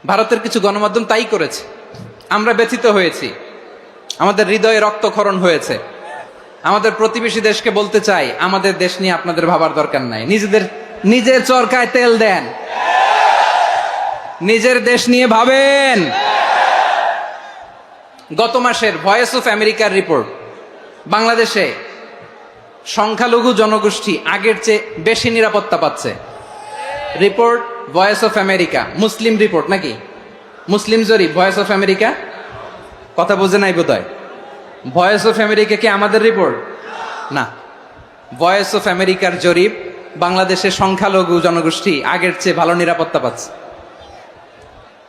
ভারতের কিছু গণমাধ্যম তাই করেছে। আমরা ব্যথিত হয়েছি, আমাদের হৃদয়ে রক্তক্ষরণ হয়েছে। আমাদের প্রতিবেশী দেশকে বলতে চাই, আমাদের দেশ নিয়ে আপনাদের ভাবার দরকার নাই। নিজের চরকায় তেল দেন, নিজের দেশ নিয়ে ভাবেন। গত মাসের ভয়েস অফ আমেরিকার রিপোর্ট, বাংলাদেশে সংখ্যালঘু জনগোষ্ঠী আগের চেয়ে বেশি নিরাপত্তা পাচ্ছে। Report voice of America, Muslim report নাকি? মুসলিম জরিপ, ভয়েস অফ আমেরিকা। কথা বোঝে নাই বোধহয়। ভয়েস অফ আমেরিকা কি আমাদের রিপোর্ট? না, ভয়েস অফ আমেরিকার জরিপ, বাংলাদেশের সংখ্যালঘু জনগোষ্ঠী আগের চেয়ে ভালো নিরাপত্তা পাচ্ছে।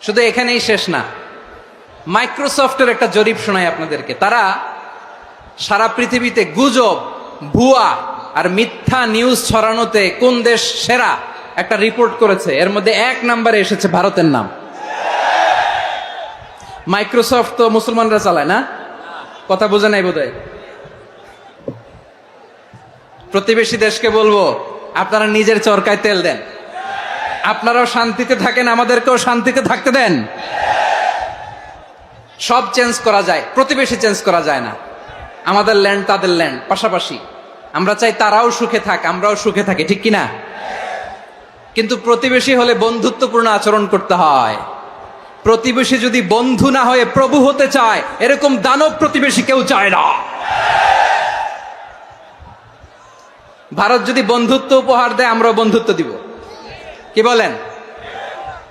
শুধু এখানেই শেষ না, মাইক্রোসফটের একটা জরিপ শোনায় আপনাদেরকে। তারা সারা পৃথিবীতে গুজব, ভুয়া আর মিথ্যা নিউজ ছড়ানোতে কোন দেশ সেরা একটা রিপোর্ট করেছে। এর মধ্যে 1 নম্বরে এসেছে ভারতের নাম। মাইক্রোসফট তো মুসলমানরা চালায় না? কথা বোঝে নাই বোধহয়। প্রতিবেশী দেশকে বলবো, আপনারা নিজের চরকায় তেল দেন, আপনারাও শান্তিতে থাকেন, আমাদেরকেও শান্তিতে থাকতে দেন। সব চেঞ্জ করা যায়, প্রতিবেশী চেঞ্জ করা যায় না। আমাদের ল্যান্ড তাদের ল্যান্ড, পাশাপাশি। আমরা চাই তারাও সুখে থাক, আমরাও সুখে থাকি, ঠিক কিনা? কিন্তু প্রতিবেশী হলে বন্ধুত্বপূর্ণ আচরণ করতে হয়। প্রতিবেশী যদি বন্ধু না হয়ে প্রভু হতে চায়, এরকম দানব প্রতিবেশী কেউ চায় না। ভারত যদি বন্ধুত্ব উপহার দেয়, আমরাও বন্ধুত্ব দিব। কি বলেন?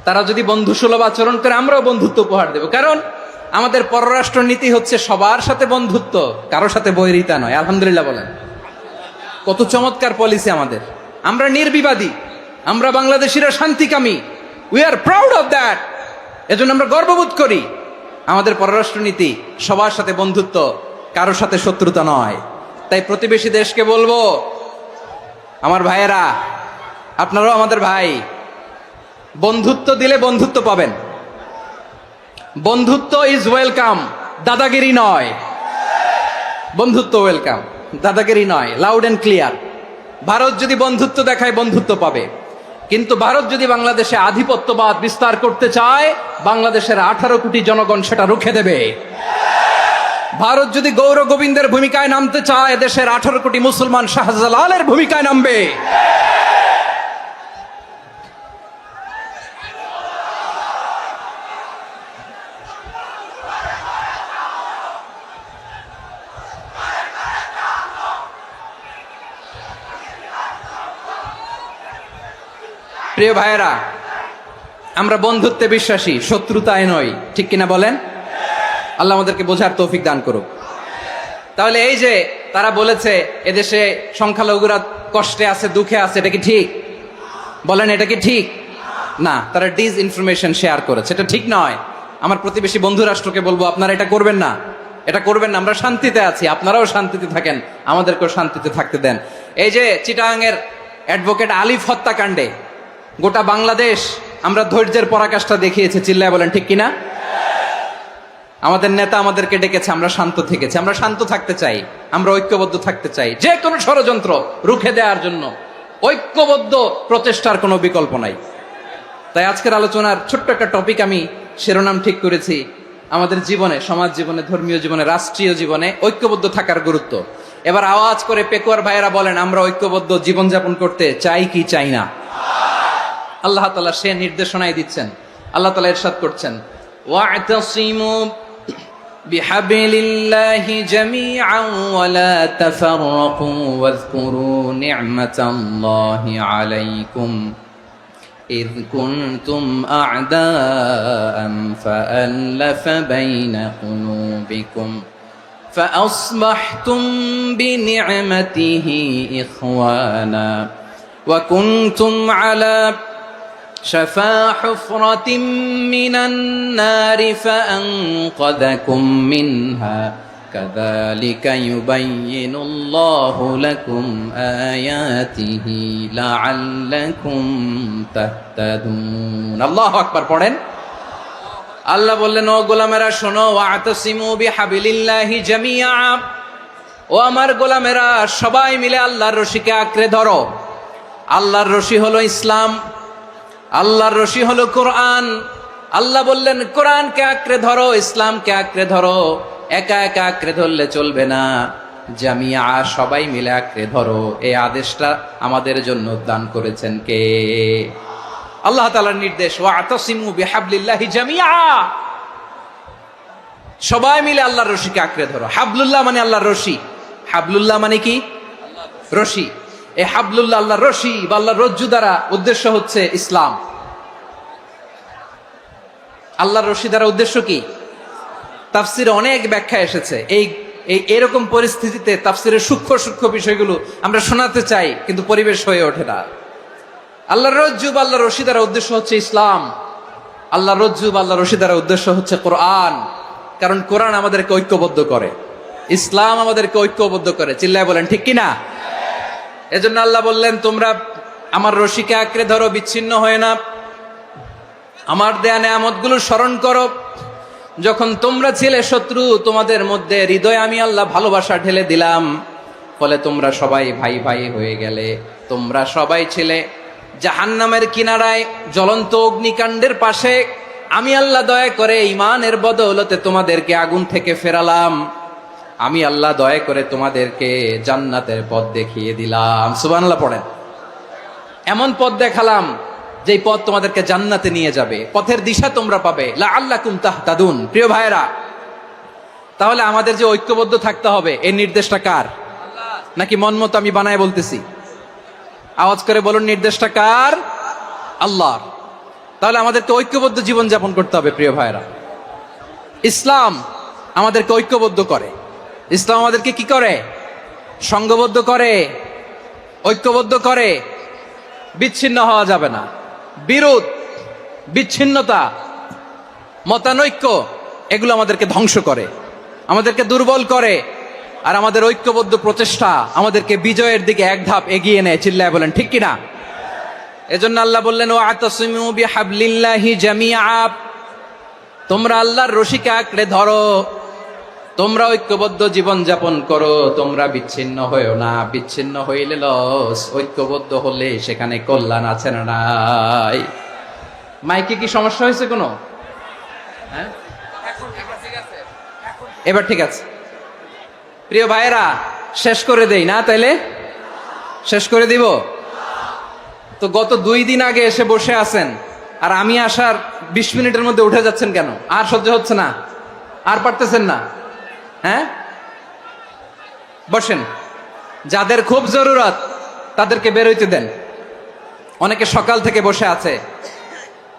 তারা যদি বন্ধু সুলভ আচরণ করে, আমরাও বন্ধুত্ব উপহার দেব। কারণ আমাদের পররাষ্ট্র নীতি হচ্ছে সবার সাথে বন্ধুত্ব, কারো সাথে বৈরিতা নয়। আলহামদুলিল্লাহ বলেন, কত চমৎকার পলিসি আমাদের। আমরা নির্বিবাদী, আমরা বাংলাদেশিরা শান্তিকামী। We are proud of that. এজন্য আমরা গর্ববোধ করি। আমাদের পররাষ্ট্র নীতি সবার সাথে বন্ধুত্ব, কারোর সাথে শত্রুতা নয়। তাই প্রতিবেশী দেশকে বলবো, আমার ভাইয়েরা, আপনারাও আমাদের ভাই। বন্ধুত্ব দিলে বন্ধুত্ব পাবেন। বন্ধুত্ব ইজ ওয়েলকাম, দাদাগিরি নয়। বন্ধুত্ব ওয়েলকাম, দাদাগিরি নয়। Loud and clear. ভারত যদি বন্ধুত্ব দেখায়, বন্ধুত্ব পাবে। কিন্তু ভারত যদি বাংলাদেশে আধিপত্যবাদ বিস্তার করতে চায়, বাংলাদেশের 18 কোটি জনগণ সেটা রুখে দেবে। ভারত যদি গৌর গোবিন্দের ভূমিকায় নামতে চায়, দেশের 18 কোটি মুসলমান শাহজালালের ভূমিকায় নামবে। প্রিয় ভাইয়েরা, আমরা বন্ধুত্বে বিশ্বাসী, শত্রুতায় নয়, ঠিক কিনা বলেন? আল্লাহ আমাদেরকে বোঝার তৌফিক দান করুক। তাহলে এই যে তারা বলেছে এদেশে সংখ্যালঘুরা কষ্টে আছে, দুঃখে আছে, এটা কি ঠিক? বলেন, এটা কি ঠিক? না, তারা ডিস ইনফরমেশন শেয়ার করেছে, এটা ঠিক নয়। আমার প্রতিবেশী বন্ধু রাষ্ট্রকে বলবো, আপনারা এটা করবেন না, এটা করবেন না। আমরা শান্তিতে আছি, আপনারাও শান্তিতে থাকেন, আমাদেরকেও শান্তিতে থাকতে দেন। এই যে চিটাগাংয়ের অ্যাডভোকেট আলিফ হত্যাকাণ্ডে গোটা বাংলাদেশ আমরা ধৈর্যের পরাকাষ্ঠা দেখিয়েছে। চিল্লায় বলেন, ঠিক কিনা? আমাদের নেতা আমাদেরকে ডেকেছে, আমরা শান্ত থেকেছি। আমরা শান্ত থাকতে চাই, আমরা ঐক্যবদ্ধ থাকতে চাই। যে কোনো ষড়যন্ত্র রুখে দেওয়ার জন্য ঐক্যবদ্ধ প্রচেষ্টার কোনো বিকল্প নাই। তাই আজকের আলোচনার ছোট্ট একটা টপিক আমি শিরোনাম ঠিক করেছি, আমাদের জীবনে, সমাজ জীবনে, ধর্মীয় জীবনে, রাষ্ট্রীয় জীবনে ঐক্যবদ্ধ থাকার গুরুত্ব। এবার আওয়াজ করে পেকুয়ার ভাইয়েরা বলেন, আমরা ঐক্যবদ্ধ জীবনযাপন করতে চাই কি চাই না? আল্লাহ তাআলা সে নির্দেশনাই দিচ্ছেন। আল্লাহ তাআলা ইরশাদ করছেন, ওয়া'তাসিমু বিহাবলিল্লাহি জামিআন ওয়া লা তাফাররাকু ওয়াযকুরু নি'মাতাল্লাহি আলাইকুম ইয কুনতুম আ'দাআন ফাআল্লাফা বাইনা কুলুবিকুম فأصبحتم بنعمته إخوانا وكنتم على شفا حفرة من النار فأنقذكم منها كذلك يبين الله لكم آياته لعلكم تهتدون الله أكبر পড়েন। আল্লাহ বললেন, ও গোলামেরা শোনো, ওয়া'তাসিমু বিহাবলিল্লাহি জামিআ, ও আমার গোলামেরা সবাই মিলে আল্লাহর রশিকে আঁকড়ে ধরো। আল্লাহর রশি হলো ইসলাম, আল্লাহর রশি হলো কোরআন, আল্লাহ বললেন কোরআনকে আঁকড়ে ধরো, ইসলামকে আঁকড়ে ধরো, একা একা আঁকড়ে ধরলে চলবে না, জামিয়া সবাই মিলে আঁকড়ে ধরো। এই আদেশটা আমাদের জন্য দান করেছেন কে? আল্লাহ তাআলার নির্দেশ, ওয়াতাসিমু বিহাবলিল্লাহি জামিয়া, সবাই মিলে আল্লাহর রশিকে আঁকড়ে ধরো। হাবলুল্লাহ মানে আল্লাহর রশি, হাবলুল্লাহ মানে কি? রশি। এই হাবলুল্লাহ আল্লাহর রশি বা আল্লাহর রজ্জু দ্বারা উদ্দেশ্য হচ্ছে ইসলাম। আল্লাহর রশি দ্বারা উদ্দেশ্য কি? তাফসিরে অনেক ব্যাখ্যা এসেছে। এরকম পরিস্থিতিতে তাফসিরের সূক্ষ্ম সূক্ষ্ম বিষয়গুলো আমরা শোনাতে চাই, কিন্তু পরিবেশ হয়ে ওঠে না। আল্লাহর রজ্জু বা আল্লাহর রশি দ্বারা উদ্দেশ্য হচ্ছে ইসলাম। আল্লাহর রজ্জু বা আল্লাহর রশি দ্বারা উদ্দেশ্য হচ্ছে কোরআন, কারণ কোরআন আমাদেরকে ঐক্যবদ্ধ করে, ইসলাম আমাদেরকে ঐক্যবদ্ধ করে। চিল্লায় বলেন ঠিক কিনা? এজন্য আল্লাহ বললেন তোমরা আমার রশিকে আঁকড়ে ধরো, বিচ্ছিন্ন হয়ে না, আমার দেয়া নেয়ামতগুলো স্মরণ করো। যখন তোমরা ছিলে শত্রু, তোমাদের মধ্যে হৃদয়ে আমি আল্লাহ ভালোবাসা ঢেলে দিলাম, ফলে তোমরা সবাই ভাই ভাই হয়ে গেলে। তোমরা সবাই ছিলে জাহান্নামের কিনারায়, জ্বলন্ত অগ্নিকাণ্ডের পাশে। আমি আল্লাহ দয়া করে ঈমানের বদৌলতে তোমাদেরকে আগুন থেকে ফেরালাম। আমি আল্লাহ দয়া করে তোমাদেরকে জান্নাতের পথ দেখিয়ে দিলাম। সুবহানাল্লাহ পড়েন। এমন পথ দেখালাম যেই পথ তোমাদেরকে জান্নাতে নিয়ে যাবে, পথের দিশা তোমরা পাবে। লাআল্লাকুম তাহতাদুন। প্রিয় ভাইরা, তাহলে আমাদের যে ঐক্যবদ্ধ থাকতে হবে, এই নির্দেশটা কার? নাকি মন মতো আমি বানায় বলতেছি? আওয়াজ করে বলুন, নির্দেশটা কার? আল্লাহর। তাহলে আমাদেরকে ঐক্যবদ্ধ জীবন যাপন করতে হবে। প্রিয় ভাইরা, ইসলাম আমাদেরকে ঐক্যবদ্ধ করে। ইসলাম আমাদেরকে কি করে? সংঘবদ্ধ করে, ঐক্যবদ্ধ করে। বিচ্ছিন্ন হওয়া যাবে না। বিরোধ, বিচ্ছিন্নতা, মতানৈক্য, এগুলো আমাদেরকে ধ্বংস করে, আমাদেরকে দুর্বল করে। আর আমাদের ঐক্যবদ্ধ প্রচেষ্টা আমাদেরকে বিজয়ের দিকে এক ধাপ এগিয়ে নেয়। চিল্লায় বলেন ঠিক কিনা? এজন্য আল্লাহ বললেন ওয়াতাসিমু বিহাবলিল্লাহি জামিআ, তোমরা আল্লাহর রশিকে আঁকড়ে ধরো, তোমরা ঐক্যবদ্ধ জীবন যাপন করো, তোমরা বিচ্ছিন্ন হয়েও না। বিচ্ছিন্ন হইলে লস, ঐক্যবদ্ধ হলে সেখানে কল্যাণ আছে না নাই? মাইকে কি সমস্যা হয়েছে কোনো? হ্যাঁ, এবার ঠিক আছে। প্রিয় ভাইয়েরা, শেষ করে দেই না? তাইলে শেষ করে দিব তো। গত 2 দিন আগে এসে বসে আছেন, আর আমি আসার 20 মিনিটের মধ্যে উঠে যাচ্ছেন কেন? আর সহ্য হচ্ছে না? আর পারতেছেন না? হ্যাঁ, বসেন। যাদের খুব জরুরত তাদেরকে বের হইতে দেন। অনেকে সকাল থেকে বসে আছে,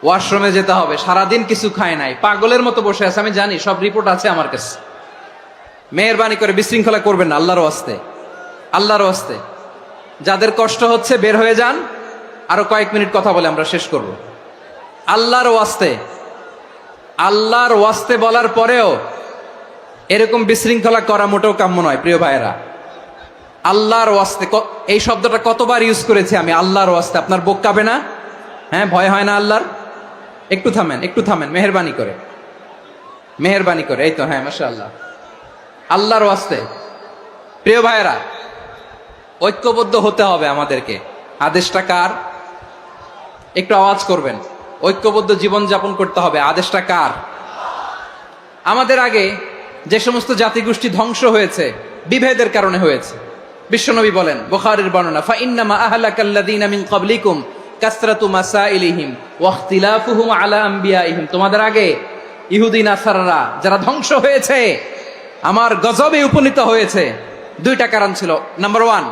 ওয়াশরুমে যেতে হবে, সারাদিন কিছু খায় নাই, পাগলের মতো বসে আছে। আমি জানি, সব রিপোর্ট আছে আমার কাছে। মেহেরবানি করে বিশৃঙ্খলা করবেন না, আল্লাহর ওয়াস্তে, আল্লাহর ওয়াস্তে। যাদের কষ্ট হচ্ছে বের হয়ে যান। আরো কয়েক মিনিট কথা বলে আমরা শেষ করব। আল্লাহর ওয়াস্তে, আল্লাহর ওয়াস্তে বলার পরেও এরকম বিশৃঙ্খলা করা মোটেও কাম্য নয়। প্রিয় ভাইয়েরা, আল্লাহর ওয়াস্তে, এই শব্দটা কতবার ইউজ করেছি আমি, আল্লাহর ওয়াস্তে। আপনার বুক কাঁপে না? হ্যাঁ, ভয় হয় না আল্লাহর? একটু থামেন, একটু থামেন, মেহেরবানি করে, মেহেরবানি করে। এই তো, হ্যাঁ, মাশাআল্লাহ। আল্লাহর ওয়াস্তে প্রিয় ভাইয়েরা, ঐক্যবদ্ধ হতে হবে আমাদেরকে। আদেশটা কার? একটু আওয়াজ করবেন। ঐক্যবদ্ধ জীবন যাপন করতে হবে। আদেশটা কার? আমাদের আগে যে সমস্ত জাতিগোষ্ঠী ধ্বংস হয়েছে, বিভেদের কারণে হয়েছে। বিশ্বনবী বলেন, বুখারীর বর্ণনা, ফা ইন্নামা আহলাকাল্লাযীনা মিন ক্বাবলিকুম কাসরাতু মাসাইলিহিম ওয়া ইখতিলাফুহুম আলা আমবিয়াইহিম। তোমাদের আগে ইহুদি নাসারারা যারা ধ্বংস হয়েছে, আমার গজবে উপনীত হয়েছে, 2টা কারণ ছিল। নাম্বার 1,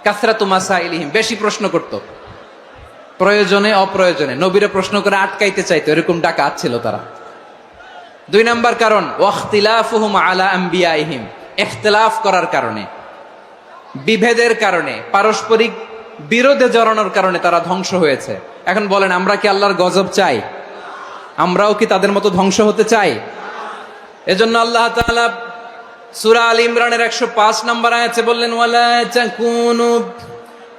কাসরাতু মাসাইলিহিম, বেশি প্রশ্ন করত, প্রয়োজনে অপ্রয়োজনে নবীরে প্রশ্ন করে আটকাইতে চাইতো, এরকম ডাকাত ছিল তারা। 2 নাম্বার কারণ, ওয়াখতিলাফুহুম আলা আমবিয়াইহিম, ইখতিলাফ করার কারণে, বিভেদের কারণে, পারস্পরিক বিরোধে জড়ানোর কারণে তারা ধ্বংস হয়েছে। এখন বলেন, আমরা কি আল্লাহর গজব চাই? আমরাও কি তাদের মতো ধ্বংস হতে চাই? এজন্য আল্লাহ তাআলা সূরা আল ইমরানের 105 নম্বর আয়াতে বললেন, ওয়ালা তাকুনু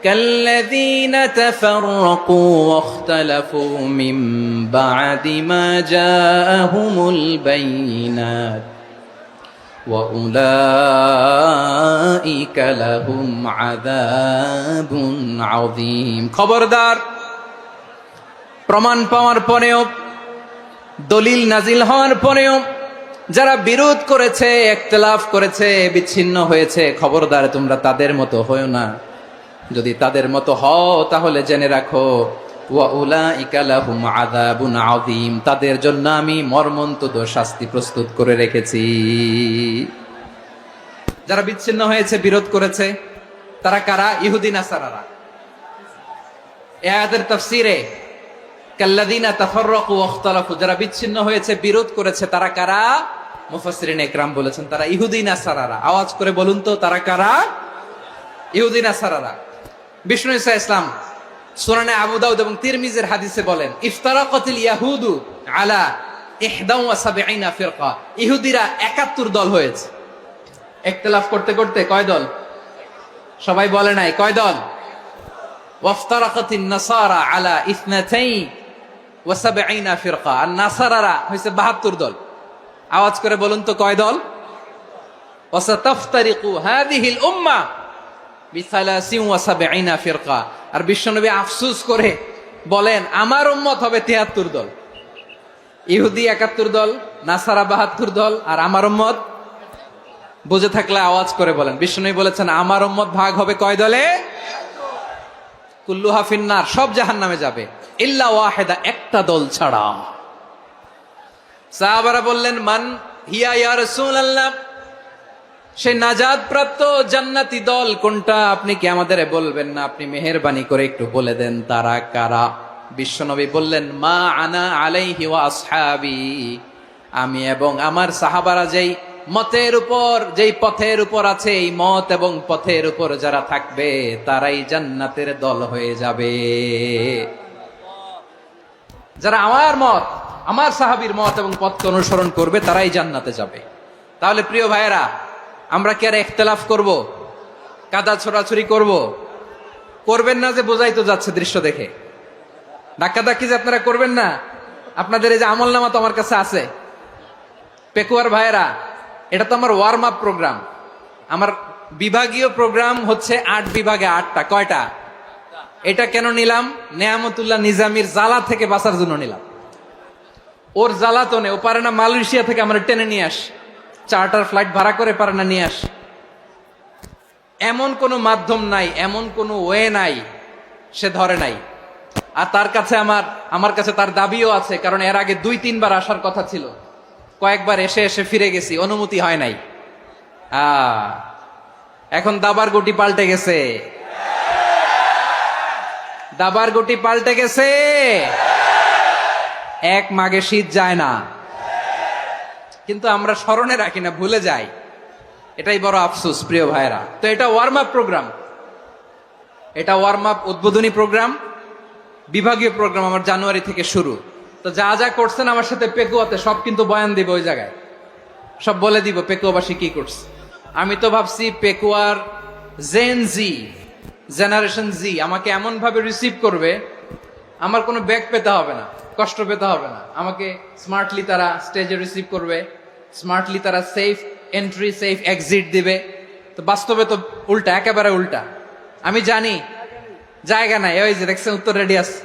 কাল্লাযীনা তাফাররাকু ওয়াখতালাফু মিন বা'দি মা জাআহুমুল বাইয়িনাত ওয়া উলাইকা লাহুম আযাবুন আযীম। খবরদার, প্রমাণ পাওয়ার পরেও দলিল নাজিল হওয়ার পরেও যারা বিরোধ করেছে, ইখতিলাফ করেছে, বিচ্ছিন্ন হয়েছে, খবরদার তোমরা তাদের মতো হয়ো না। যদি তাদের মতো হও তাহলে জেনে রাখো ওয়া উলাইকা লাহুম আযাবুন আযীম, তাদের জন্য আমি মর্মন্তুদ শাস্তি প্রস্তুত করে রেখেছি। যারা বিচ্ছিন্ন হয়েছে, বিরোধ করেছে, তারা কারা? ইহুদি নাসারারা। এই আয়াতের তাফসীরে কাল্লাযীনা তাফাররাকু ওয়া ইখতালাফু, যারা বিচ্ছিন্ন হয়েছে, বিরোধ করেছে, তারা কারা? মুফাসসিরিন ইকরাম বলেছেন তারা ইহুদি নাসারারা। আওয়াজ করে বলুন তো তারা কারা? ইহুদি নাসারারা। বিষ্ণু ঈসা ইসলাম সুনানে আবু দাউদ এবং তিরমিজির হাদিসে বলেন, ইফতারাকাতিল ইয়াহুদু আলা 71 ফিরকা, ইহুদিরা 71 দল হয়েছে। ইখতিলাফ করতে করতে কয় দল? সবাই বলে নাই কয় দল? ওয়াফতারাকাতিন নাসারা আলা 72 ফিরকা, আর নাসারারা হইছে 72 দল। আওয়াজ করে বলুন তো কয় দল? ওয়াসাতাফতারিকু হাযিহিল উম্মাহ বি73 ফিরকা। আর বিশ্বনবী আফসোস করে বলেন আমার উম্মত হবে 73 দল। ইহুদি 71 দল, নাসারা 72 দল, আর আমার উম্মত। বুঝে থাকলে আওয়াজ করে বলেন। বিশ্বনবী বলেছেন আমার উম্মত ভাগ হবে কয় দলে? কুল্লুহা ফিন্নার, সব জাহান্নামে যাবে, ইল্লা ওয়াহিদা, একটা দল ছাড়া। সাহাবারা বললেন মান হিয়া ইয়া রাসূলুল্লাহ, সেই নাজাত প্রাপ্ত জান্নাতি দল কোনটা? আপনি কি আমাদের বলবেন না? আপনি মেহেরবানি করে একটু বলে দেন তারা কারা। বিশ্বনবী বললেন মা আনা আলাইহি ওয়া আসহাবি, আমি এবং আমার সাহাবারা যেই মতের উপর, যেই পথের উপর আছে, এই মত এবং পথের উপর যারা থাকবে তারাই জান্নাতের দল হয়ে যাবে। যারা আমার মত, আমার সাহাবীর মত এবং পথকে অনুসরণ করবে তারাই জান্নাতে যাবে। তাহলে প্রিয় ভাইয়েরা, আমরা কি আর ইখতিলাফ করব? কাদা ছোড়াছুরি করব? করবেন না যে বোঝাই তো যাচ্ছে দৃশ্য দেখে। ধাক্কাধাক্কি যে আপনারা করবেন না। আপনাদের এই যে আমলনামা তো আমার কাছে আছে। পেকুয়ার ভাইয়েরা, এটা তো আমার ওয়ার্ম আপ প্রোগ্রাম। আমার বিভাগীয় প্রোগ্রাম হচ্ছে 8 বিভাগে 8টা। কয়টা? এটা কেন নিলাম? নেয়ামতুল্লাহ নিজামীর জ্বালা থেকে বাঁচার জন্য নিলাম। ওর জ্বালাতনে ও পারে না মালয়েশিয়া থেকে আমার টেনে নিয়ে আস, চার্টার ফ্লাইট ভাড়া করে পারে না নিয়ে আস। এমন কোনো মাধ্যম নাই, এমন কোনো ওয়ে নাই সে ধরে নাই। আর তার কাছে আমার কাছে তার দাবিও আছে, কারণ এর আগে 2-3 বার আসার কথা ছিল। কয়েকবার এসে এসে ফিরে গেছি, অনুমতি হয় নাই। এখন দাবার গুটি পাল্টে গেছে, দাবার গুটি পাল্টে গেছে। এক মাঘে শীত যায় না, কিন্তু আমরা স্মরণে রাখি না, ভুলে যাই। এটাই বড় আফসোস প্রিয় ভাইরা। তো এটা ওয়ার্ম আপ প্রোগ্রাম, এটা ওয়ার্ম আপ উদ্বোধনী প্রোগ্রাম, বিভাগীয় প্রোগ্রাম আমার জানুয়ারি থেকে শুরু। তো যা যা করছেন আমার সাথে পেকুয়াতে সব কিন্তু বয়ান দিব, ওই জায়গায় সব বলে দিব পেকুয়াবাসী কি করছে। আমি তো ভাবছি পেকুয়ার জেনারেশন জি আমাকে এমন ভাবে রিসিভ করবে, আমার কোনো ব্যাক পেতে হবে না, কষ্ট পেতে হবে না। আমাকে স্মার্টলি তারা স্টেজে রিসিভ করবে, স্মার্টলি তারা সেফ এন্ট্রি, সেফ এক্সিট দিবে। তো বাস্তবে তো উল্টা, একেবারে উল্টা। আমি জানি জায়গা নাই, ওই যে দেখছেন উত্তর রেডি আছে।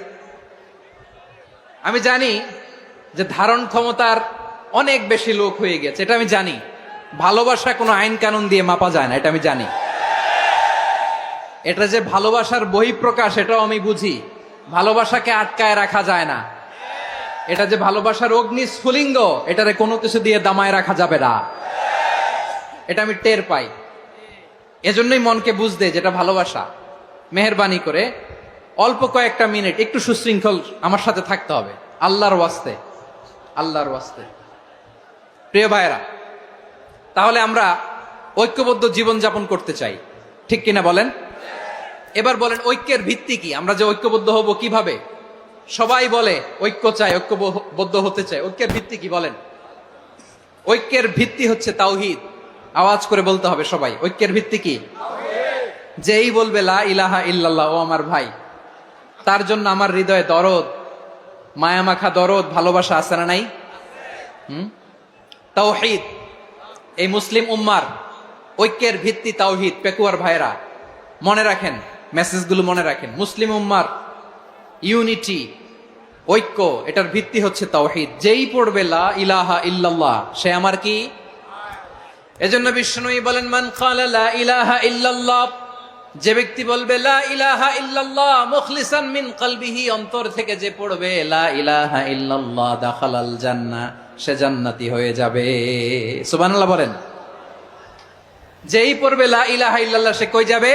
আমি জানি যে ধারণ ক্ষমতার অনেক বেশি লোক হয়ে গেছে, এটা আমি জানি। ভালোবাসা কোনো আইন কানুন দিয়ে মাপা যায় না, এটা আমি জানি। এটা যে ভালোবাসার বহিঃপ্রকাশ এটাও আমি বুঝি। ভালোবাসাকে আটকায় রাখা যায় না। এটা যে ভালোবাসার অগ্নি স্ফুলিঙ্গ, এটারে কোনো কিছু দিয়ে দামায় রাখা যাবে না, এটা আমি টের পাই। এজন্যই মনকে বুঝতে যেটা ভালোবাসা। মেহেরবানি করে অল্প কয়েকটা মিনিট একটু সুশৃঙ্খল আমার সাথে থাকতে হবে, আল্লাহর ওয়াস্তে, আল্লাহর ওয়াস্তে। প্রিয় ভাইরা, তাহলে আমরা ঐক্যবদ্ধ জীবন যাপন করতে চাই, ঠিক কিনা বলেন? এবার বলেন ঐক্যের ভিত্তি কি? আমরা যে ঐক্যবদ্ধ হব কিভাবে? সবাই বলে ঐক্য চাই, ঐক্যবদ্ধ হতে চাই। ঐক্যের ভিত্তি কি বলেন? ঐক্যের ভিত্তি হচ্ছে তাওহীদ। আওয়াজ করে বলতে হবে সবাই, ঐক্যের ভিত্তি কি? যেই বলবে লা ইলাহা ইল্লাল্লাহ, ও আমার ভাই, তার জন্য আমার হৃদয়ে দরদ, মায়ামাখা দরদ, ভালোবাসা আছে না নাই? তাওহীদ। এই মুসলিম উম্মার ঐক্যের ভিত্তি তাওহীদ। পেকুয়ার ভাইরা মনে রাখেন, মেসেজগুলো মনে রাখেন। মুসলিম উম্মার ইউনিটি, ঐক্য, এটার ভিত্তি হচ্ছে তাওহীদ। যেই পড়বে লা ইলাহা ইল্লাল্লাহ সে আমার কি? এজন্য বিষ্ণুই বলেন, মান ক্বালা লা ইলাহা ইল্লাল্লাহ, যে ব্যক্তি বলবে লা ইলাহা ইল্লাল্লাহ মুখলিসান মিন কলবিহি, অন্তর থেকে যে পড়বে লা ইলাহা ইল্লাল্লাহ, দাখালাল জান্নাহ, সে জান্নাতি হয়ে যাবে। সুবহানাল্লাহ বলেন। যেই পড়বে লা ইলাহা ইল্লাল্লাহ সে কই যাবে?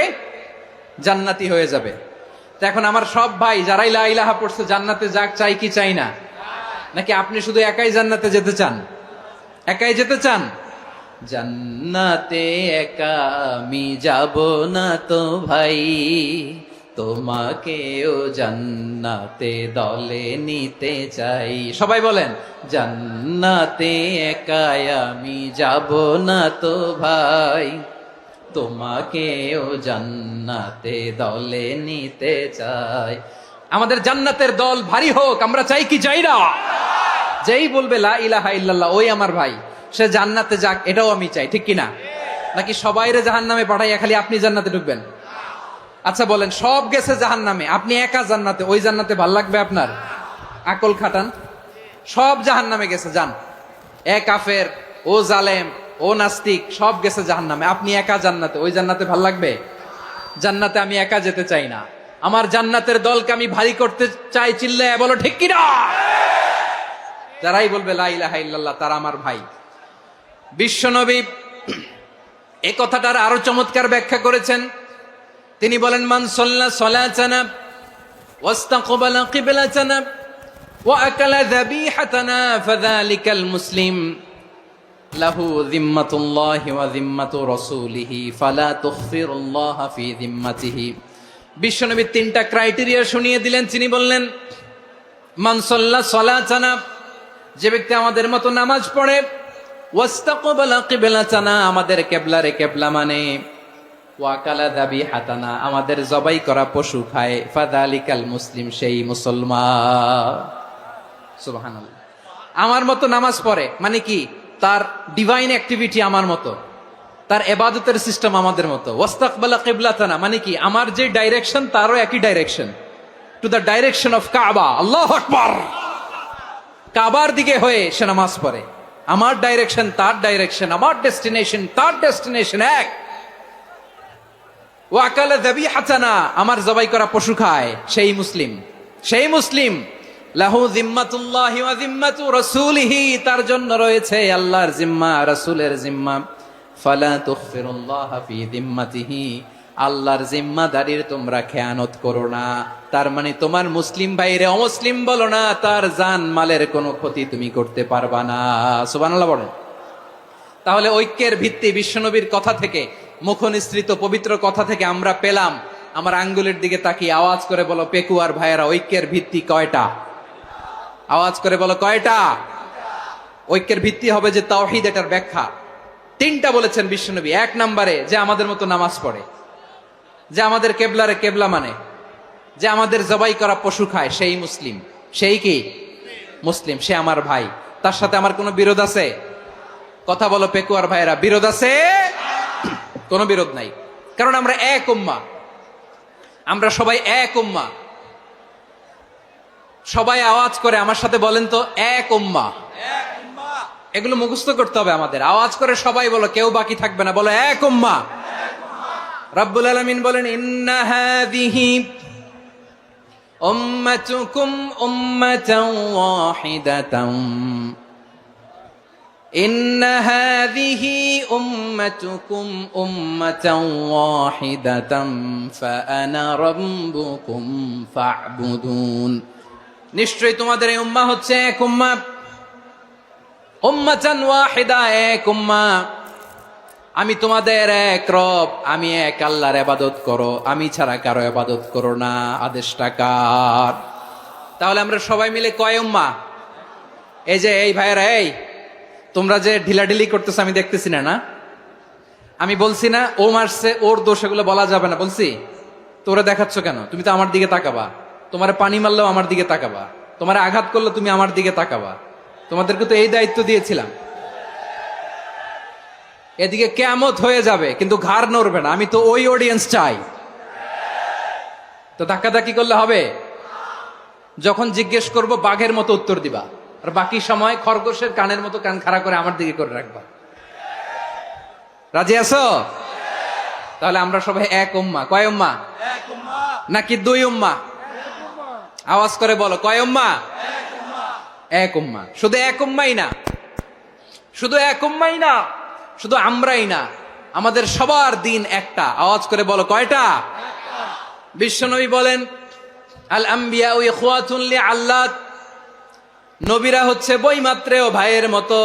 জান্নাতি হয়ে যাবে। তো এখন আমার সব ভাই যারাই লা ইলাহা পড়ছে জান্নাতে যাক, চাই কি চাই না? নাকি আপনি শুধু একাই জান্নাতে যেতে চান? একাই যেতে চান? জান্নাতে একা আমি যাব না তো ভাই, তোমাকেও জান্নাতে দলে নিতে চাই। সবাই বলেন, জান্নাতে একা আমি যাব না তো ভাই, তোমাকেও জান্নাতে দলে নিতে চাই। আমাদের জান্নাতের দল ভারী হোক, আমরা চাই কি চাই না? যেই বলবে লা ইলাহা ইল্লাল্লাহ ওই আমার ভাই, সে জান্নাতে যাক, এটাও আমি চাই, ঠিক কিনা? নাকি সবাইরে জাহান্নামে পাঠাইয়া খালি আপনি জান্নাতে ঢুকবেন? আচ্ছা বলেন, সব গেছে জাহান্নামে, আপনি একা জান্নাতে, ওই জান্নাতে ভাল লাগবে আপনার? আকল খাটান। সব জাহান্নামে গেছে, যান। এ কাফের, ও জালেম, ও নাস্তিক, সব গেছে জাহান্নামে, আপনি একা জান্নাতে, ওই জান্নাতে ভাল লাগবে? জান্নাতে আমি একা যেতে চাই না, আমার জান্নাতের দলকে আমি ভারী করতে চাই। চিল্লায় বলো ঠিক কিনা? যারাই বলবে লা ইলাহা ইল্লাল্লাহ তারা আমার ভাই। বিশ্বনবী এই কথাটার আরো চমৎকার ব্যাখ্যা করেছেন। তিনি বলেন, মান সাল্লা সালাতানা ওয়াস্তাকবালা কিবলাতানা ওয়া আকালা যাবিহাতানা ফাযালিকাল মুসলিম লাহু যিম্মাতুল্লাহি ওয়া যিম্মাতু রাসূলিহি ফালা তুখফিরুল্লাহা ফি যিম্মাতিহি। বিশ্বনবী তিনটা ক্রাইটেরিয়া শুনিয়ে দিলেন। তিনি বললেন, মান সাল্লা সালাতানা, যে ব্যক্তি আমাদের মতো নামাজ পড়ে, ওয়াস্তাকবালা কিবলাতানা, আমাদের কিবলারে কিবলা মানে, ওয়াকালা যাবিহাতানা, আমাদের জবাই করা পশু খায়, ফাযালিকাল মুসলিম, সেই মুসলমান। সুবহানাল্লাহ। আমার মতো নামাজ পড়ে মানে কি? তার ডিভাইন অ্যাক্টিভিটি আমার মতো, তার ইবাদতের সিস্টেম আমাদের মতো। ওয়াস্তাকবালা কিবলাতানা মানে কি? আমার যে ডাইরেকশন তারও একই direction, to the direction of কাবা। আল্লাহু আকবার। কাবার দিকে হয়ে সে নামাজ পড়ে। আমার ডাইরেকশন তার ডাইরেকশন, আমার ডেস্টিনেশন তার ডেস্টিনেশন এক। ওয়াকালা যাবিহাতানা, আমার জবাই করা পশু খায়, সেই মুসলিম। সেই মুসলিম। লাহু যিম্মাতুল্লাহি ওয়া যিম্মাতু রাসূলিহি, তার জন্য রয়েছে আল্লাহর জিম্মা, রাসূলের জিম্মা। ফালা তুখফিরুল্লাহা ফি যিম্মাতিহি, আল্লাহর জিম্মাদারির তোমরা খেয়ানত করো না। তার মানে তোমার মুসলিম ভাইরে অমুসলিম বলো না, তার জান মালের কোনো ক্ষতি তুমি করতে পারবা না। সুবহানাল্লাহ বলেন। তাহলে ঐক্যের ভিত্তি বিশ্বনবীর কথা থেকে, মুখনিসৃত পবিত্র কথা থেকে আমরা পেলাম। আমার আঙ্গুলের দিকে তাকিয়ে আওয়াজ করে বলো পেকুয়ার ভাইয়েরা, ঐক্যের ভিত্তি কয়টা? আওয়াজ করে বলো কয়টা? ঐক্যের ভিত্তি হবে যে তাওহীদ, এটার ব্যাখ্যা তিনটা বলেছেন বিশ্বনবী। এক নম্বরে, যে আমাদের মতো নামাজ পড়ে, যে আমাদের কেবলারে কেবলা মানে, যে আমাদের জবাই করা পশু খায়, সেই মুসলিম। সেই কি? মুসলিম। সে আমার ভাই। তার সাথে আমার কোনো বিরোধ আছে? কথা বলো পেকুয়ার ভাইয়েরা, বিরোধ আছে? কোনো বিরোধ নাই, কারণ আমরা এক উম্মাহ, আমরা সবাই এক উম্মাহ। সবাই আওয়াজ করে আমার সাথে বলেন তো, এক উম্মাহ। এগুলো মুখস্থ করতে হবে আমাদের। আওয়াজ করে সবাই বলো, কেউ বাকি থাকবে না, বলো এক উম্মাহ। রব্বুল আলামিন বলেন, ইন্না হাযিহি উম্মাতুকুম উম্মাতান ওয়াহিদাতান, ইন্না হাযিহি উম্মাতুকুম উম্মাতান ওয়াহিদাতান ফাআনা রাব্বুকুম ফা'বুদুন। নিশ্চয়ই তোমাদের এই উম্মাহ হচ্ছে এক উম্মাহ, উম্মাতান ওয়াহিদা, এক উম্মাহ। আমি তোমাদের এক রব, আমি এক আল্লাহর ইবাদত করো, আমি ছাড়া কারো ইবাদত করো না। আদেশটা কার? তাহলে আমরা সবাই মিলে কয় উম্মাহ? এই যে এই ভাইয়েরা, এই তোমরা যে ঢিলাঢিলি করতেছ আমি দেখতেছি না, না? আমি বলছি না ও মারছে, ওর দোষ, এগুলো বলা যাবে না বলছি? তোরা দেখাচ্ছ কেন? তুমি তো আমার দিকে তাকাবা। তোমার পানি মারলেও আমার দিকে তাকাবা, তোমার আঘাত করলে তুমি আমার দিকে তাকাবা। তোমাদেরকে তো এই দায়িত্ব দিয়েছিলাম। এদিকে কিয়ামত হয়ে যাবে কিন্তু ঘাড় নড়বে না, আমি তো ওই অডিয়েন্স চাই। তো ধাক্কাধাক্কি করলে হবে? যখন জিজ্ঞেস করব বাঘের মতো উত্তর দিবা, আর বাকি সময় খরগোশের কানের মতো কান খাড়া করে আমার দিকে করে রাখবা। রাজি আছো? তাহলে আমরা সবাই এক উম্মাহ। কয় উম্মাহ? নাকি দুই উম্মাহ? আওয়াজ করে বলো, কয় উম্মাহ? এক উম্মাহ। শুধু এক উম্মাই না, শুধু এক উম্মাই না, শুধু আমরাই না, আমাদের সবার দিন একটা। আওয়াজ করে বলো, কয়টা? বিশ্বনবী বলেন, আল আম্বিয়া ইখওয়াতুন লিআল্লাত, নবীরা হচ্ছে বৈমাত্রেয় ভাইয়ের মতো।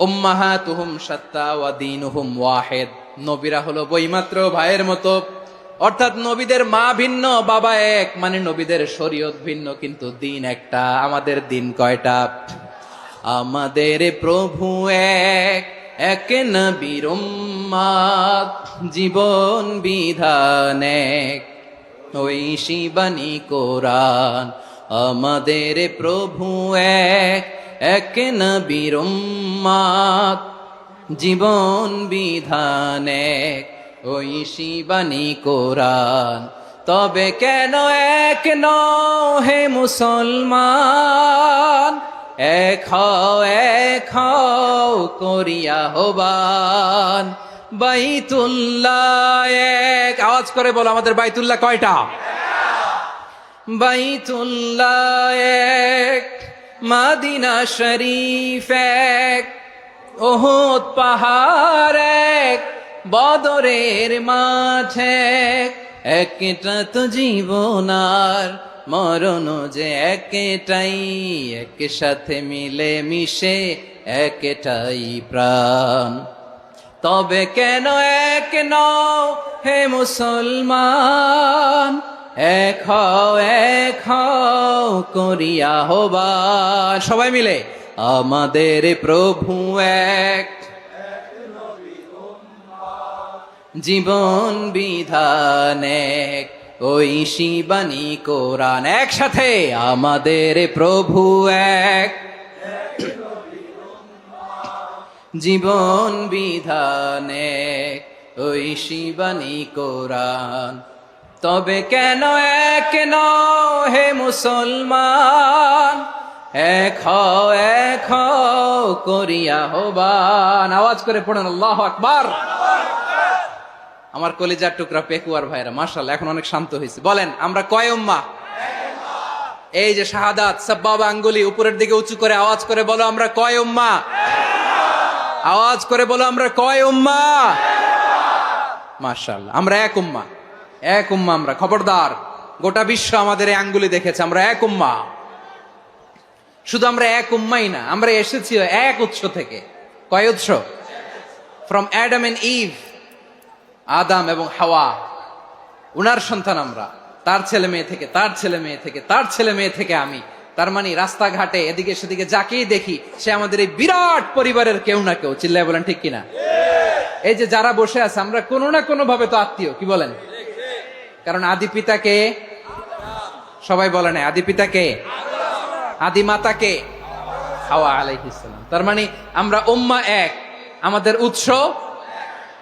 উম্মাহাতুহুম শাত্তা ওয়া দীনুহুম ওয়াহিদ, নবীরা হলো বৈমাত্রেয় ভাইয়ের মতো। অর্থাৎ নবীদের মা ভিন্ন, বাবা এক, মানে নবীদের শরীয়ত ভিন্ন, কিন্তু দিন একটা। আমাদের দিন কয়টা? আমাদের প্রভু এক, এক নবীর উম্মাত, জীবন বিধান এক, ওই শিবানী কোরআন। আমাদের প্রভু এক, এক নবীর উম্মাত, জীবন বিধান এক, ওই শিবানী কোরআন। তবে কেন এক নও হে মুসলমান, এক হও করিয়া হবান। বাইতুল্লাহ এক, আওয়াজ করে বলো, আমাদের বাইতুল্লাহ কয়টা? বাইতুল্লাহ এক, মাদিনা শরীফ এক, উহুদ পাহাড় এক, বদরের মাঠ এক। একটা তো জীবন আর মরণ যে একটাই, এক সাথে মিলে মিশে একটাই প্রাণ। তবে কেন এক নও হে মুসলমান, এক হও করিয়া হবান। সবাই মিলে, আমাদের প্রভু এক, জীবন বিধান এক, ওই শিবানী কোরআন। একসাথে, আমাদের প্রভু এক, জীবন বিধান এক, ওই শিবানী কোরআন। তবে কেন এক নও হে মুসলমান, এক হও করিয়া হবান। আওয়াজ করে পড়েন আল্লাহু আকবার। আমার কলিজার টুকরা পেকুয়ার ভাইরা, মাশাআল্লাহ, এখন অনেক শান্ত হয়েছে। বলেন, আমরা কয় উম্মাহ? এই যে শাহাদাত, সাব্বাবা আঙ্গুলি উপরের দিকে উঁচু করে আওয়াজ করে বলো, আমরা কয় উম্মাহ? আওয়াজ করে বলো, আমরা কয় উম্মাহ? মাশাআল্লাহ, আমরা এক উম্মাহ, এক উম্মাহ আমরা। খবরদার, গোটা বিশ্ব আমাদের এই আঙ্গুলি দেখেছে, আমরা এক উম্মাহ। শুধু আমরা এক উম্মাই না, আমরা এসেছি এক উৎস থেকে। কয় উৎস? ফ্রম অ্যাডাম এন্ড ইভ, আদাম এবং হাওয়া, উনার সন্তান আমরা। তার ছেলে মেয়ে থেকে, তার ছেলে মেয়ে থেকে, তার ছেলে মেয়ে থেকে আমি। তার মানে রাস্তাঘাটে এদিকে সেদিকে যাকেই দেখি, সে আমাদের এই বিরাট পরিবারের কেউ না কেউ। চিল্লায় বলেন ঠিক কিনা? এই যে যারা বসে আছে, আমরা কোনো না কোনো ভাবে তো আত্মীয়। কি বলেন? কারণ আদি পিতাকে, সবাই বলে না, আদি পিতাকে, আদি মাতাকে, হাওয়া আলাইহিস সালাম। তার মানে আমরা উম্মাহ এক, আমাদের উৎস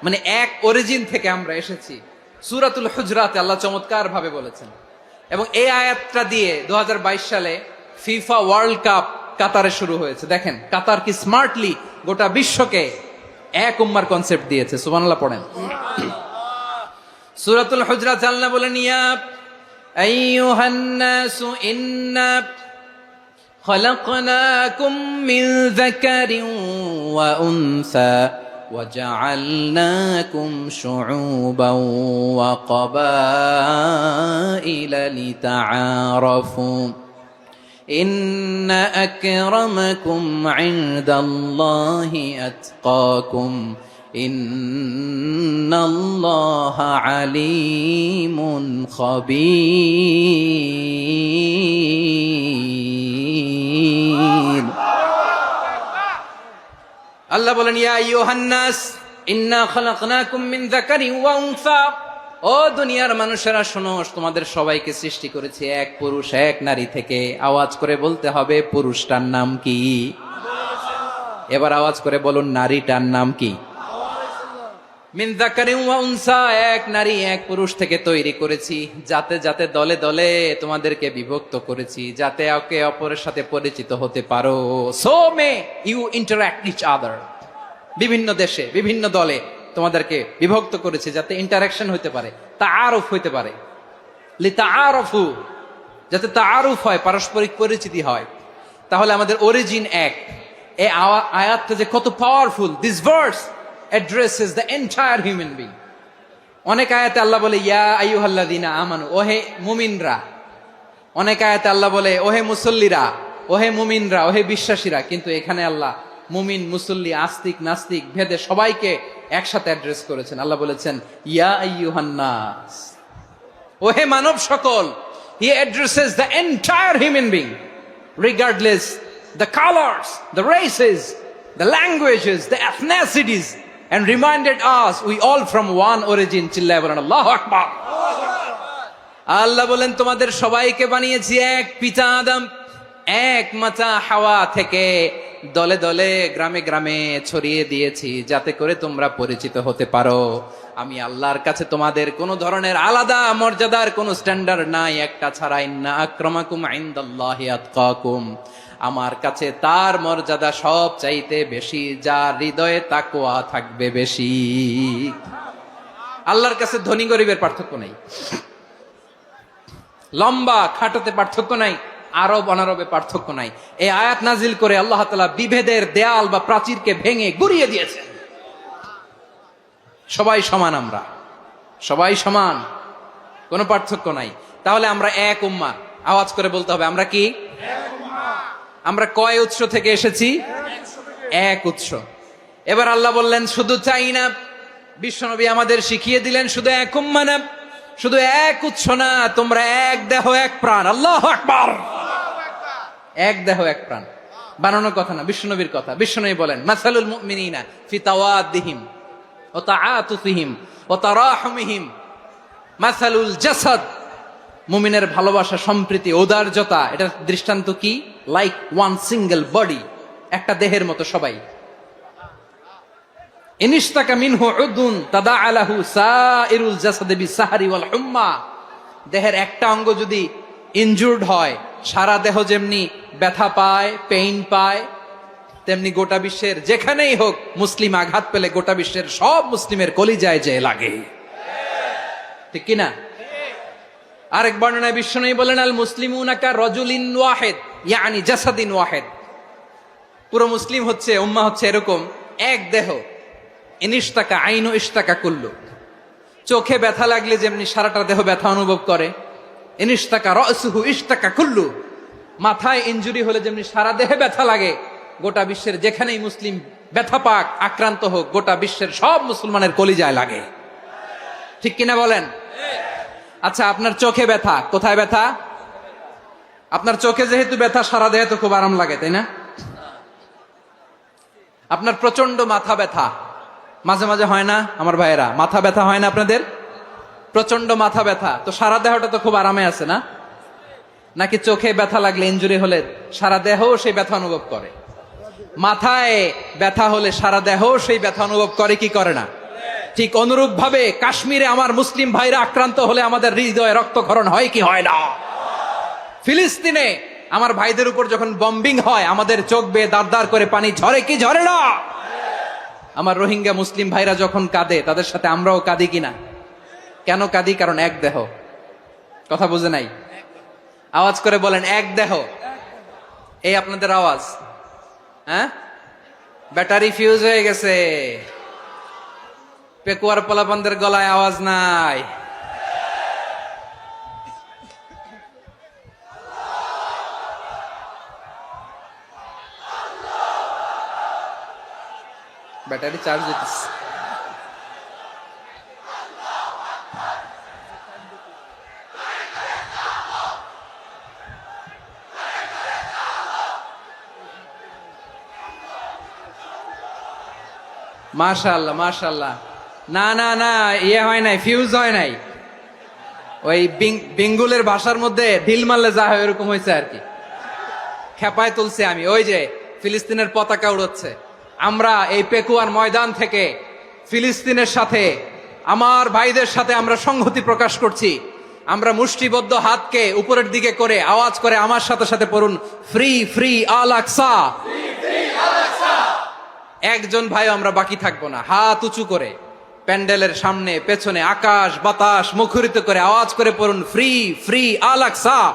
মানে এক অরিজিন থেকে আমরা এসেছি। সূরাতুল হুজরাতে আল্লাহ চমৎকার ভাবে বলেছেন। এবং এই আয়াতটা দিয়ে 2022 সালে ফিফা ওয়ার্ল্ড কাপ কাতারে শুরু হয়েছে। দেখেন কাতার কি স্মার্টলি গোটা বিশ্বকে এক উম্মার কনসেপ্ট দিয়েছে। সুবহানাল্লাহ পড়েন। সূরাতুল হুজরাত আল্লাহ বলেন, ইয়া আইয়ুহান নাসু ইন্না খলাকনাকুম মিন যাকারিন ওয়া উনসা وجعلناكم شعوبا وقبائل لتعارفوا إن أكرمكم عند الله أتقاكم إن الله عليم خبير। আল্লাহ বলেন, ইয়া আইয়ুহান নাস ইন্না খালাকনাকুম মিন যাকারিন ওয়া উনসা, ও দুনিয়ার মানুষেরা শোনো, তোমাদের সবাইকে সৃষ্টি করেছি এক পুরুষ এক নারী থেকে। আওয়াজ করে বলতে হবে, পুরুষটার নাম কি? এবার আওয়াজ করে বলুন, নারীটার নাম কি? মিন যাকারিন ওয়া উনসা, এক নারী এক পুরুষ থেকে তৈরি করেছি, যাতে যাতে দলে দলে তোমাদেরকে বিভক্ত করেছি, যাতে একে অপরের সাথে পরিচিত হতে পারো। So may you interact each other. বিভিন্ন দেশে বিভিন্ন দলে তোমাদেরকে বিভক্ত করেছে যাতে ইন্টারাকশন হতে পারে, তাআরুফ হইতে পারে। লিতাআরফু, যাতে তাআরুফ হয়, পারস্পরিক পরিচিতি হয়। তাহলে আমাদের অরিজিন এক। এই আয়াতটা যে কত powerful! This verse addresses the entire human being. অনেক আয়াতে আল্লাহ বলে ইয়া আইয়ুহাল্লাযীনা আমানু, ওহে মুমিনরা। অনেক আয়াতে আল্লাহ বলে ওহে মুসল্লিরা, ওহে মুমিনরা, ওহে বিশ্বাসীরা। কিন্তু এখানে আল্লাহ মুমিন, মুসল্লি, আস্তিক, নাস্তিক ভেদে সবাইকে একসাথে অ্যাড্রেস করেছেন। আল্লাহ বলেছেন ইয়া আইয়ুহান নাস, ওহে মানব সকল। He addresses the entire human being, regardless the colors, the races, the languages, the ethnicities, and reminded us we all from one origin. চিল্লায় বলেন আল্লাহু আকবার। আল্লাহ বলেন তোমাদের সবাইকে বানিয়েছি এক পিতা আদম, এক মাতা হাওয়া থেকে, দলে দলে গ্রামে গ্রামে ছড়িয়ে দিয়েছি যাতে করে তোমরা পরিচিত হতে পারো। আমি আল্লাহর কাছে তোমাদের কোনো ধরনের আলাদা মর্যাদার কোনো স্ট্যান্ডার্ড নাই, একটা ছাড়া। ইন্না আক্রামাকুম ইনদাল্লাহি আতকাকুম, আমার কাছে তার মর্যাদা সব চাইতে বেশি, যার হৃদয়ে তাকওয়া থাকবে বেশি। আল্লাহর কাছে ধনী গরিবের পার্থক্য নাই, লম্বা খাটোতে পার্থক্য নাই, আরব অনারবে পার্থক্য নাই। এই আয়াত নাজিল করে আল্লাহ তাআলা বিভেদের দেয়াল বা প্রাচীরকে ভেঙে গুড়িয়ে দিয়েছেন। সবাই সমান, আমরা সবাই সমান, কোনো পার্থক্য নাই। তাহলে আমরা এক উম্মাহ। আওয়াজ করে বলতে হবে আমরা কি? আমরা কয় উৎস থেকে এসেছি? এক উৎস। এবার আল্লাহ বললেন শুধু চাই না, বিশ্বনবী আমাদের শিখিয়ে দিলেন শুধু এক উম্মাহ না, শুধু এক উৎস না, তোমরা এক দেহ এক প্রাণ। আল্লাহু আকবার। এক দেহ এক প্রাণ বানানোর কথা না, বিশ্বনবীর কথা। বিশ্বনবী বলেন মাসালুল মুমিনিনা ফি তাওয়াদ্দিহিম ওয়া তাআতুফিহিম ওয়া তারাহুমিহিম মাসালুল জাসাদ, মুমিনের ভালোবাসা, সম্প্রীতি, ঔদার্যতা, এটার দৃষ্টান্ত কি? লাইক ওয়ান সিঙ্গেল বডি, একটা দেহের মতো সবাই। ইনিশতাকা মিনহু উদুন তাদাআ লাহু সাইরুল জাসাদি বিসাহরি ওয়াল হুম্মা, দেহের একটা অঙ্গ যদি ইনজুর্ড হয়, সারা দেহ যেমনি ব্যথা পায়, পেইন পায়, তেমনি গোটা বিশ্বের যেখানেই হোক মুসলিম আঘাত পেলে গোটা বিশ্বের সব মুসলিমের কলিজায় যে লাগে, ঠিক কিনা? আরেক বর্ণনায় বিশ্বনবী বলেন আল মুসলিমুনা কা রাজুলিন ওয়াহিদ ইয়ানি জাসাদিন ওয়াহিদ, পুরো মুসলিম হচ্ছে, উম্মাহ হচ্ছে এরকম এক দেহ। ইনিশতাকা আইনু ইশতাকা কুল্লু, চোখে ব্যথা লাগলে যেমনি সারাটা দেহ ব্যথা অনুভব করে, ইনিশতাকা রাসুহু ইশতাকা কুল্লু, মাথায় ইনজুরি হলে যেমনি সারা দেহে ব্যথা লাগে, গোটা বিশ্বের যেখানেই মুসলিম ব্যথা পাক, আক্রান্ত হোক, গোটা বিশ্বের সব মুসলমানের কলিজায় লাগে, ঠিক কিনা বলেন? আচ্ছা, আপনার চোখে ব্যথা, কোথায় ব্যথা? আপনার চোখে যেহেতু ব্যথা, সারা দেহে তো খুব আরাম লাগে, তাই না? আপনার প্রচন্ড মাথা ব্যথা মাঝে মাঝে হয় না আমার ভাইয়েরা? মাথা ব্যথা হয় না আপনাদের? প্রচন্ড মাথা ব্যথা, তো সারা দেহটা তো খুব আরামে আছে না? নাকি চোখে ব্যথা লাগলে, ইনজুরি হলে সারা দেহ সেই ব্যথা অনুভব করে? মাথায় ব্যথা হলে সারা দেহ সেই ব্যথা অনুভব করে কি করে না? ঠিক অনুরূপ ভাবে কাশ্মীরে আমার মুসলিম ভাইরা আক্রান্ত হলে আমাদের হৃদয়ে রক্তক্ষরণ হয় কি হয় না? ফিলিস্তিনে আমার ভাইদের উপর যখন বম্বিং হয়, আমাদের চোখ বেয়ে দাঁড় দাঁড় করে পানি ঝরে কি ঝরে না? আমার রোহিঙ্গা মুসলিম ভাইরা যখন কাঁদে, তাদের সাথে আমরাও কাঁদি কিনা? কেন কাঁদি? কারণ এক দেহ। কথা বুঝে নাই? আওয়াজ করে বলেন এক দেহ। এই আপনাদের আওয়াজ, হ্যাঁ? ব্যাটারি ফিউজ হয়ে গেছে, পেকুয়ার পোলাপানদের গলায় আওয়াজ নাই। ব্যাটারি চার্জ দিতেছে। মাশাআল্লাহ মাশাআল্লাহ। না না না, ইয়ে হয় নাই, ফিউজ হয় নাই। ওই বেঙ্গুলের ভাষার মধ্যে ঢিল মারলে যা হয় এরকম হয়েছে আর কি। খেপায় তুলছে আমি। ওই যে ফিলিস্তিনের পতাকা উড়ছে, আমরা এই পেকুয়ার ময়দান থেকে ফিলিস্তিনের সাথে, আমার ভাইদের সাথে আমরা সংহতি প্রকাশ করছি। আমরা মুষ্টিবদ্ধ হাতকে উপরের দিকে করে আওয়াজ করে আমার সাথে সাথে পড়ুন, ফ্রি ফ্রি আল আকসা। একজন ভাই আমরা বাকি থাকবো না। হাত উঁচু করে প্যান্ডেলের সামনে পেছনে আকাশ বাতাস মুখরিত করে আওয়াজ করে পড়ুন, ফ্রি ফ্রি আল আকসা।